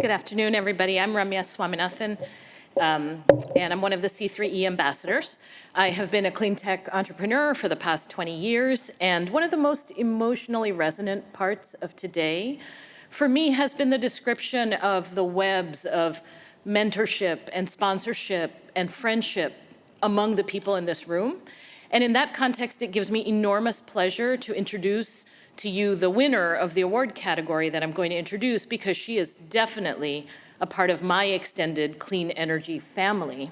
Good afternoon, everybody. I'm Ramya Swaminathan, and I'm one of the C3E ambassadors. I have been a clean tech entrepreneur for the past 20 years, and one of the most emotionally resonant parts of today for me has been the description of the webs of mentorship and sponsorship and friendship among the people in this room. And in that context, it gives me enormous pleasure to introduce to you the winner of the award category that I'm going to introduce, because she is definitely a part of my extended clean energy family.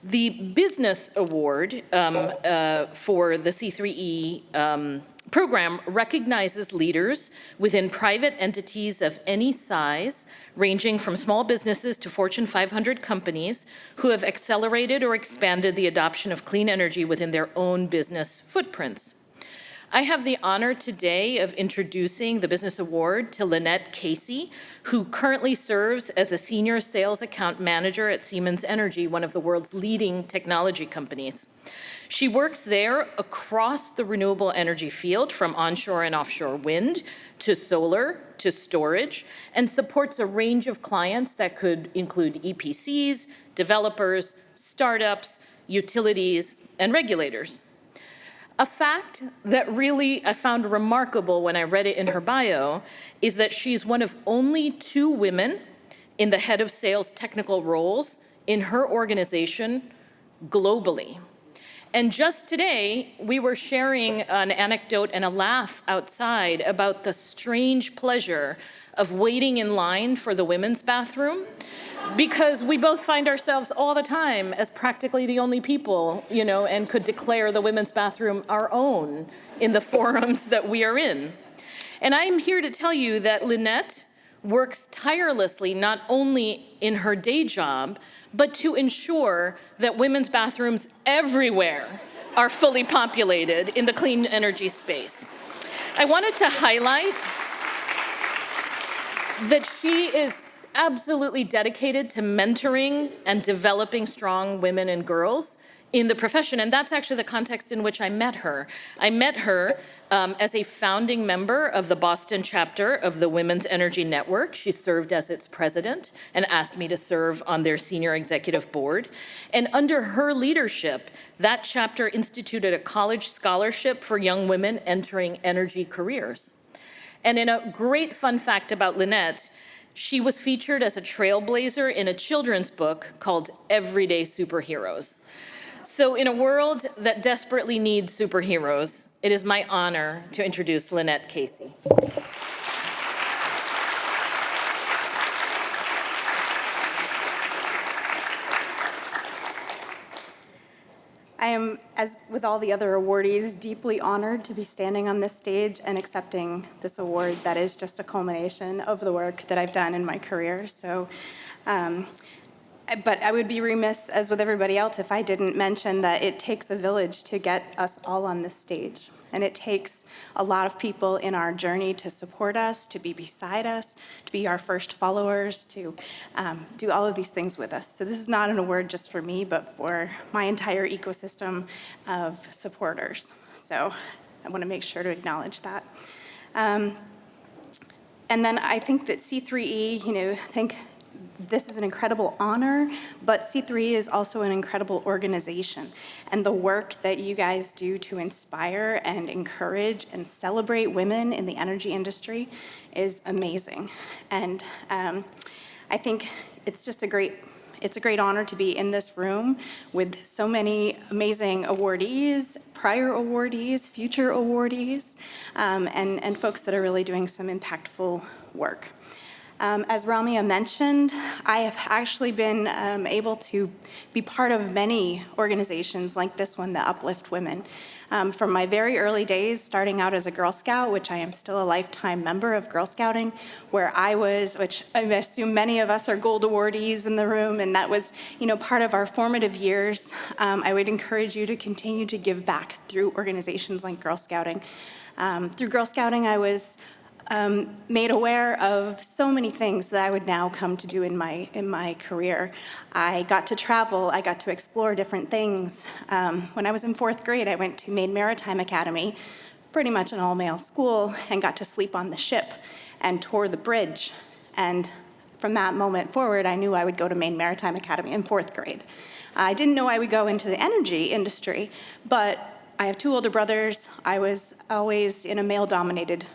The Business Award for the C3E program recognizes leaders within private entities of any size, ranging from small businesses to Fortune 500 companies, who have accelerated or expanded the adoption of clean energy within their own business footprints. I have the honor today of introducing the Business Award to Linette Casey, who currently serves as a senior sales account manager at Siemens Energy, one of the world's leading technology companies. She works there across the renewable energy field, from onshore and offshore wind to solar to storage, and supports a range of clients that could include EPCs, developers, startups, utilities, and regulators. A fact that really I found remarkable when I read it in her bio is that she's one of only 2 women in the head of sales technical roles in her organization globally. And just today, we were sharing an anecdote and a laugh outside about the strange pleasure of waiting in line for the women's bathroom, because we both find ourselves all the time as practically the only people, and could declare the women's bathroom our own in the forums that we are in. And I'm here to tell you that Linette works tirelessly not only in her day job, but to ensure that women's bathrooms everywhere are fully populated in the clean energy space. I wanted to highlight that she is absolutely dedicated to mentoring and developing strong women and girls in the profession, and that's actually the context in which I met her. I met her as a founding member of the Boston chapter of the Women's Energy Network. She served as its president and asked me to serve on their senior executive board. And under her leadership, that chapter instituted a college scholarship for young women entering energy careers. And in a great fun fact about Linette, she was featured as a trailblazer in a children's book called Everyday Superheroes. So in a world that desperately needs superheroes, it is my honor to introduce Linette Casey. I am, as with all the other awardees, deeply honored to be standing on this stage and accepting this award that is just a culmination of the work that I've done in my career. But I would be remiss, as with everybody else, if I didn't mention that it takes a village to get us all on this stage. And it takes a lot of people in our journey to support us, to be beside us, to be our first followers, to do all of these things with us. So this is not an award just for me, but for my entire ecosystem of supporters. So I want to make sure to acknowledge that. And then I think that C3E, this is an incredible honor, but C3E is also an incredible organization. And the work that you guys do to inspire and encourage and celebrate women in the energy industry is amazing. And I think it's just a great honor to be in this room with so many amazing awardees, prior awardees, future awardees, and folks that are really doing some impactful work. As Ramya mentioned, I have actually been able to be part of many organizations like this one that uplift women. From my very early days, starting out as a Girl Scout, which I am still a lifetime member of Girl Scouting, where I was, which I assume many of us are gold awardees in the room, and that was, part of our formative years. I would encourage you to continue to give back through organizations like Girl Scouting. Through Girl Scouting, I was made aware of so many things that I would now come to do in my career. I got to travel, I got to explore different things. When I was in 4th grade, I went to Maine Maritime Academy, pretty much an all-male school, and got to sleep on the ship and tour the bridge. And from that moment forward, I knew I would go to Maine Maritime Academy in 4th grade. I didn't know I would go into the energy industry, but I have 2 older brothers. I was always in a male-dominated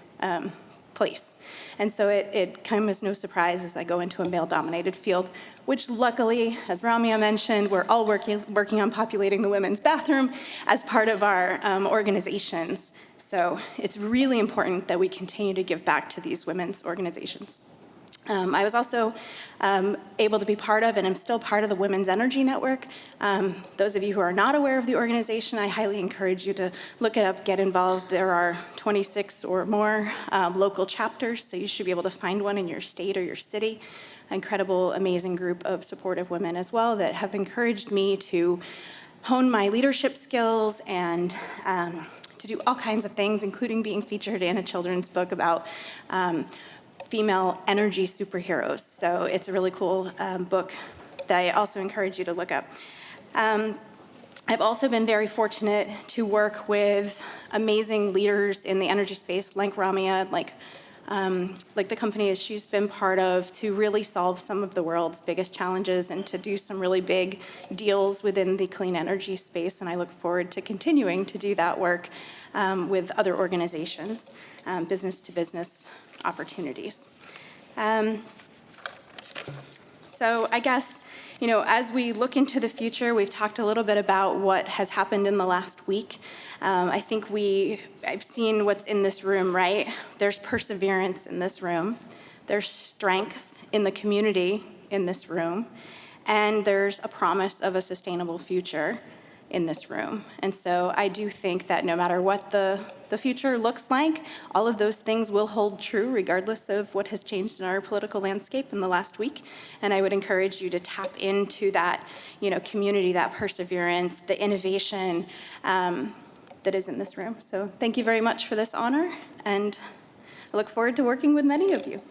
place. And so it kind of is no surprise as I go into a male-dominated field, which luckily, as Ramya mentioned, we're all working on populating the women's bathroom as part of our organizations. So it's really important that we continue to give back to these women's organizations. I was also able to be part of, and I'm still part of, the Women's Energy Network. Those of you who are not aware of the organization, I highly encourage you to look it up, get involved. There are 26 or more local chapters, so you should be able to find one in your state or your city. Incredible, amazing group of supportive women as well that have encouraged me to hone my leadership skills and to do all kinds of things, including being featured in a children's book about female energy superheroes. So it's a really cool book that I also encourage you to look up. I've also been very fortunate to work with amazing leaders in the energy space, like Ramya, like the companies she's been part of, to really solve some of the world's biggest challenges and to do some really big deals within the clean energy space. And I look forward to continuing to do that work with other organizations, business-to-business opportunities. So I guess, as we look into the future, we've talked a little bit about what has happened in the last week. I think I've seen what's in this room, right? There's perseverance in this room. There's strength in the community in this room. And there's a promise of a sustainable future in this room. And so I do think that no matter what the future looks like, all of those things will hold true regardless of what has changed in our political landscape in the last week. And I would encourage you to tap into that, community, that perseverance, the innovation that is in this room. So thank you very much for this honor, and I look forward to working with many of you.